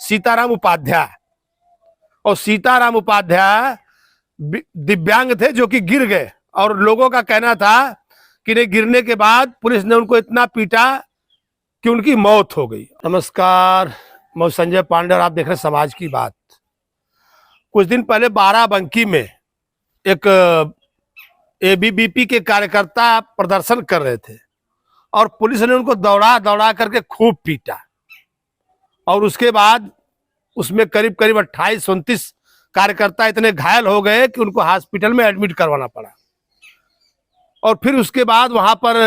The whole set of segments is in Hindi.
सीताराम उपाध्याय। और सीताराम उपाध्याय दिव्यांग थे जो कि गिर गए, और लोगों का कहना था कि नहीं, गिरने के बाद पुलिस ने उनको इतना पीटा कि उनकी मौत हो गई। नमस्कार, मैं संजय पांडे और आप देख रहे हैं समाज की बात। कुछ दिन पहले बाराबंकी में एक एबीवीपी के कार्यकर्ता प्रदर्शन कर रहे थे और पुलिस ने उनको दौड़ा दौड़ा करके खूब पीटा, और उसके बाद उसमें करीब करीब 28-29 कार्यकर्ता इतने घायल हो गए कि उनको हॉस्पिटल में एडमिट करवाना पड़ा। और फिर उसके बाद वहां पर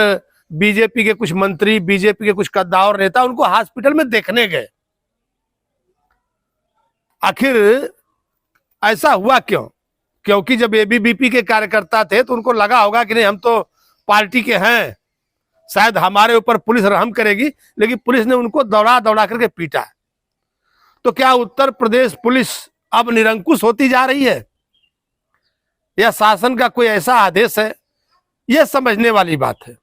बीजेपी के कुछ मंत्री, बीजेपी के कुछ कद्दावर नेता उनको हॉस्पिटल में देखने गए। आखिर ऐसा हुआ क्यों? क्योंकि जब एबीवीपी के कार्यकर्ता थे तो उनको लगा होगा कि नहीं, हम तो पार्टी के हैं, शायद हमारे ऊपर पुलिस रहम करेगी, लेकिन पुलिस ने उनको दौड़ा दौड़ा करके पीटा। तो क्या उत्तर प्रदेश पुलिस अब निरंकुश होती जा रही है, या शासन का कोई ऐसा आदेश है? यह समझने वाली बात है।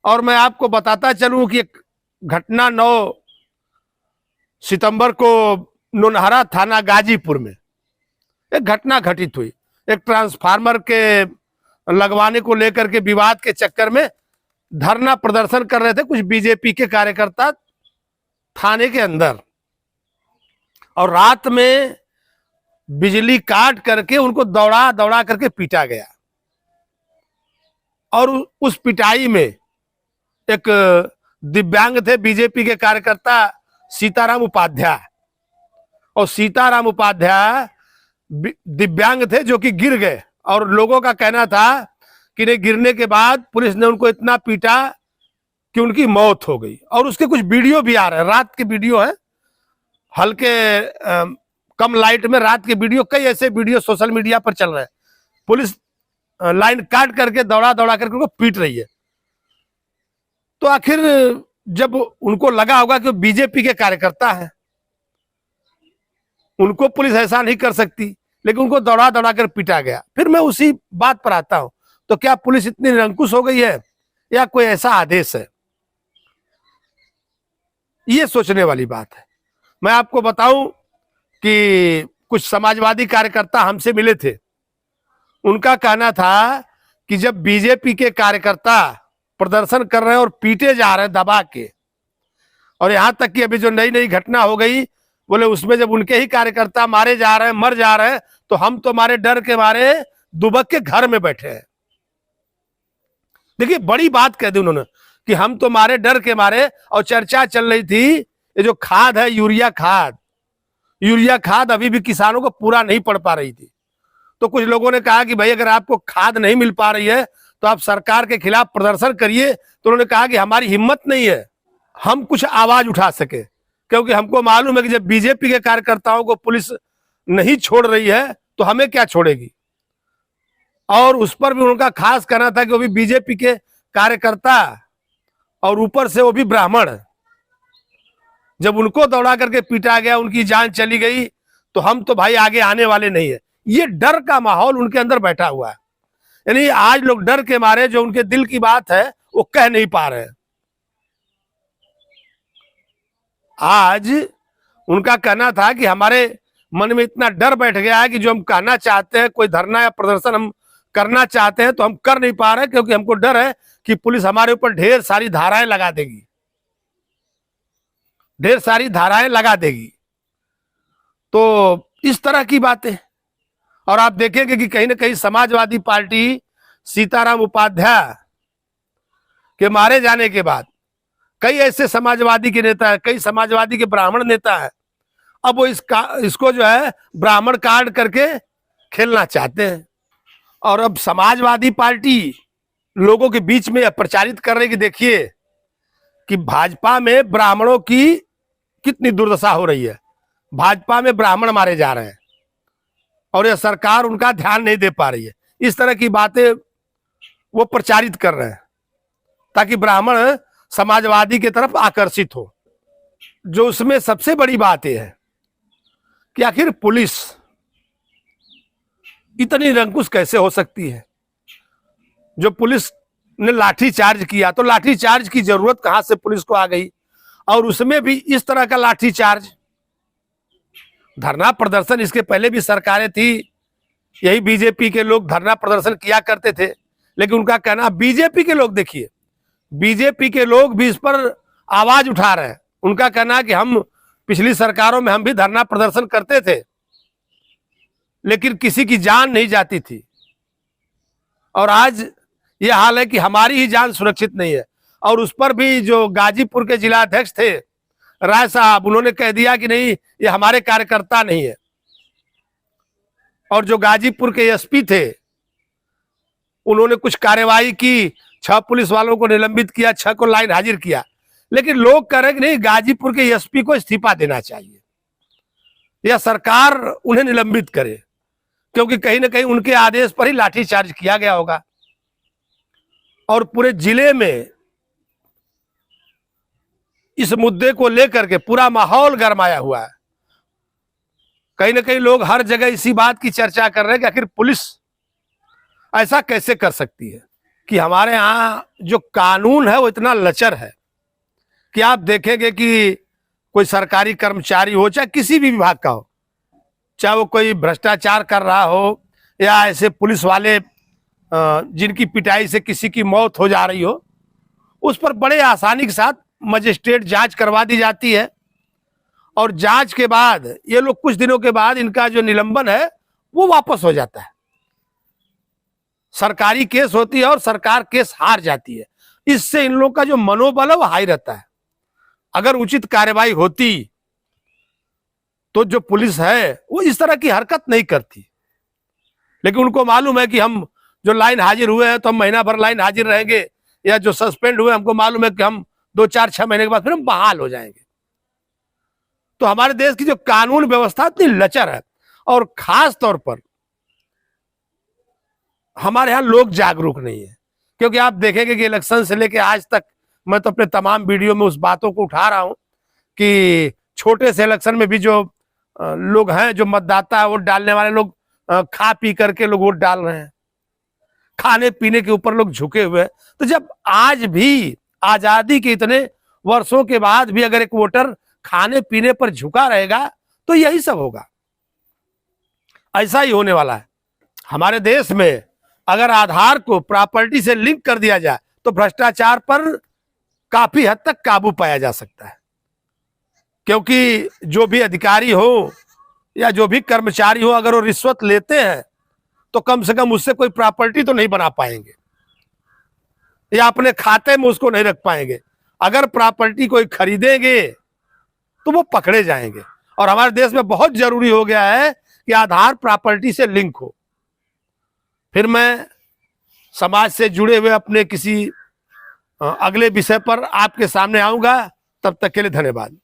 और मैं आपको बताता चलूं कि एक घटना 9 सितंबर को नौनहरा थाना गाजीपुर में एक घटना घटित हुई। एक ट्रांसफार्मर के लगवाने को लेकर के विवाद के चक्कर में धरना प्रदर्शन कर रहे थे कुछ बीजेपी के कार्यकर्ता थाने के अंदर, और रात में बिजली काट करके उनको दौड़ा दौड़ा करके पीटा गया। और उस पिटाई में एक दिव्यांग थे बीजेपी के कार्यकर्ता सीताराम उपाध्याय। और सीताराम उपाध्याय दिव्यांग थे जो कि गिर गए, और लोगों का कहना था कि नहीं, गिरने के बाद पुलिस ने उनको इतना पीटा कि उनकी मौत हो गई। और उसके कुछ वीडियो भी आ रहे हैं, रात के वीडियो है, हल्के कम लाइट में रात के वीडियो, कई ऐसे वीडियो सोशल मीडिया पर चल रहे हैं। पुलिस लाइन काट करके दौड़ा दौड़ा करके उनको पीट रही है। तो आखिर जब उनको लगा होगा कि बीजेपी के कार्यकर्ता है, उनको पुलिस ऐसा नहीं कर सकती, लेकिन उनको दौड़ा दौड़ा कर पीटा गया। फिर मैं उसी बात पर आता हूं, तो क्या पुलिस इतनी निरंकुश हो गई है, या कोई ऐसा आदेश है? ये सोचने वाली बात है। मैं आपको बताऊं कि कुछ समाजवादी कार्यकर्ता हमसे मिले थे। उनका कहना था कि जब बीजेपी के कार्यकर्ता प्रदर्शन कर रहे हैं और पीटे जा रहे हैं दबा के, और यहां तक कि अभी जो नई नई घटना हो गई, बोले उसमें जब उनके ही कार्यकर्ता मारे जा रहे हैं, मर जा रहे हैं, तो हम तो मारे डर के मारे दुबक के घर में बैठे हैं। देखिए, बड़ी बात कह दी उन्होंने कि हम तो मारे डर के मारे। और चर्चा चल रही थी ये जो खाद है, यूरिया खाद अभी भी किसानों को पूरा नहीं पड़ पा रही थी। तो कुछ लोगों ने कहा कि भाई, अगर आपको खाद नहीं मिल पा रही है तो आप सरकार के खिलाफ प्रदर्शन करिए। तो उन्होंने कहा कि हमारी हिम्मत नहीं है हम कुछ आवाज उठा सके, क्योंकि हमको मालूम है कि जब बीजेपी के कार्यकर्ताओं को पुलिस नहीं छोड़ रही है तो हमें क्या छोड़ेगी। और उस पर भी उनका खास कहना था कि वो भी बीजेपी के कार्यकर्ता, और ऊपर से वो भी ब्राह्मण। जब उनको दौड़ा करके पीटा गया, उनकी जान चली गई, तो हम तो भाई आगे आने वाले नहीं है। ये डर का माहौल उनके अंदर बैठा हुआ है। यानी आज लोग डर के मारे जो उनके दिल की बात है वो कह नहीं पा रहे हैं। आज उनका कहना था कि हमारे मन में इतना डर बैठ गया है कि जो हम कहना चाहते हैं, कोई धरना या प्रदर्शन हम करना चाहते हैं तो हम कर नहीं पा रहे, क्योंकि हमको डर है कि पुलिस हमारे ऊपर ढेर सारी धाराएं लगा देगी, ढेर सारी धाराएं लगा देगी। तो इस तरह की बातें। और आप देखेंगे कि कहीं ना कहीं समाजवादी पार्टी सीताराम उपाध्याय के मारे जाने के बाद कई ऐसे समाजवादी के नेता है, कई समाजवादी के ब्राह्मण नेता है, अब वो इसको जो है ब्राह्मण कार्ड करके खेलना चाहते हैं। और अब समाजवादी पार्टी लोगों के बीच में प्रचारित कर रही कि देखिए कि भाजपा में ब्राह्मणों की कितनी दुर्दशा हो रही है, भाजपा में ब्राह्मण मारे जा रहे हैं और यह सरकार उनका ध्यान नहीं दे पा रही है। इस तरह की बातें वो प्रचारित कर रहे हैं ताकि ब्राह्मण समाजवादी की तरफ आकर्षित हो। जो उसमें सबसे बड़ी बात यह है कि आखिर पुलिस इतनी निरंकुश कैसे हो सकती है। जो पुलिस ने लाठी चार्ज किया तो लाठी चार्ज की जरूरत कहां से पुलिस को आ गई, और उसमें भी इस तरह का लाठी चार्ज। धरना प्रदर्शन इसके पहले भी सरकारें थी, यही बीजेपी के लोग धरना प्रदर्शन किया करते थे, लेकिन उनका कहना, बीजेपी के लोग देखिए, बीजेपी के लोग भी इस पर आवाज उठा रहे हैं। उनका कहना है कि हम पिछली सरकारों में हम भी धरना प्रदर्शन करते थे, लेकिन किसी की जान नहीं जाती थी, और आज ये हाल है कि हमारी ही जान सुरक्षित नहीं है। और उस पर भी जो गाजीपुर के जिला अध्यक्ष थे राय साहब, उन्होंने कह दिया कि नहीं, ये हमारे कार्यकर्ता नहीं है। और जो गाजीपुर के एसपी थे, उन्होंने कुछ कार्यवाही की, 6 पुलिस वालों को निलंबित किया, 6 को लाइन हाजिर किया, लेकिन लोग कह रहे कि नहीं, गाजीपुर के एसपी को इस्तीफा देना चाहिए या सरकार उन्हें निलंबित करे, क्योंकि कहीं ना कहीं उनके आदेश पर ही लाठीचार्ज किया गया होगा। और पूरे जिले में इस मुद्दे को लेकर के पूरा माहौल गरमाया हुआ है। कहीं ना कहीं लोग हर जगह इसी बात की चर्चा कर रहे हैं कि आखिर पुलिस ऐसा कैसे कर सकती है कि हमारे यहाँ जो कानून है वो इतना लचर है कि आप देखेंगे कि कोई सरकारी कर्मचारी हो, चाहे किसी भी विभाग का हो, चाहे वो कोई भ्रष्टाचार कर रहा हो या ऐसे पुलिस वाले जिनकी पिटाई से किसी की मौत हो जा रही हो, उस पर बड़े आसानी के साथ मजिस्ट्रेट जांच करवा दी जाती है। और जांच के बाद ये लोग कुछ दिनों के बाद इनका जो निलंबन है वो वापस हो जाता है। सरकारी केस होती है और सरकार केस हार जाती है। इससे इन लोगों का जो मनोबल है वो हाई रहता है। अगर उचित कार्रवाई होती तो जो पुलिस है वो इस तरह की हरकत नहीं करती, लेकिन उनको मालूम है कि हम जो लाइन हाजिर हुए हैं तो हम महीना भर लाइन हाजिर रहेंगे, या जो सस्पेंड हुए हमको मालूम है कि हम 2, 4, 6 महीने के बाद फिर हम बहाल हो जाएंगे। तो हमारे देश की जो कानून व्यवस्था इतनी लचर है, और खास तौर पर हमारे यहां लोग जागरूक नहीं है। क्योंकि आप देखेंगे कि इलेक्शन से लेके आज तक मैं तो अपने तमाम वीडियो में उस बातों को उठा रहा हूं कि छोटे से इलेक्शन में भी जो लोग हैं, जो मतदाता है, वोट डालने वाले लोग खा पी करके लोग वोट डाल रहे हैं, खाने पीने के ऊपर लोग झुके हुए हैं। तो जब आज भी आजादी के इतने वर्षों के बाद भी अगर एक वोटर खाने पीने पर झुका रहेगा तो यही सब होगा, ऐसा ही होने वाला है। हमारे देश में अगर आधार को प्रॉपर्टी से लिंक कर दिया जाए तो भ्रष्टाचार पर काफी हद तक काबू पाया जा सकता है, क्योंकि जो भी अधिकारी हो या जो भी कर्मचारी हो, अगर वो रिश्वत लेते हैं तो कम से कम उससे कोई प्रॉपर्टी तो नहीं बना पाएंगे या अपने खाते में उसको नहीं रख पाएंगे। अगर प्रॉपर्टी कोई खरीदेंगे तो वो पकड़े जाएंगे। और हमारे देश में बहुत जरूरी हो गया है कि आधार प्रॉपर्टी से लिंक हो। फिर मैं समाज से जुड़े हुए अपने किसी अगले विषय पर आपके सामने आऊंगा। तब तक के लिए धन्यवाद।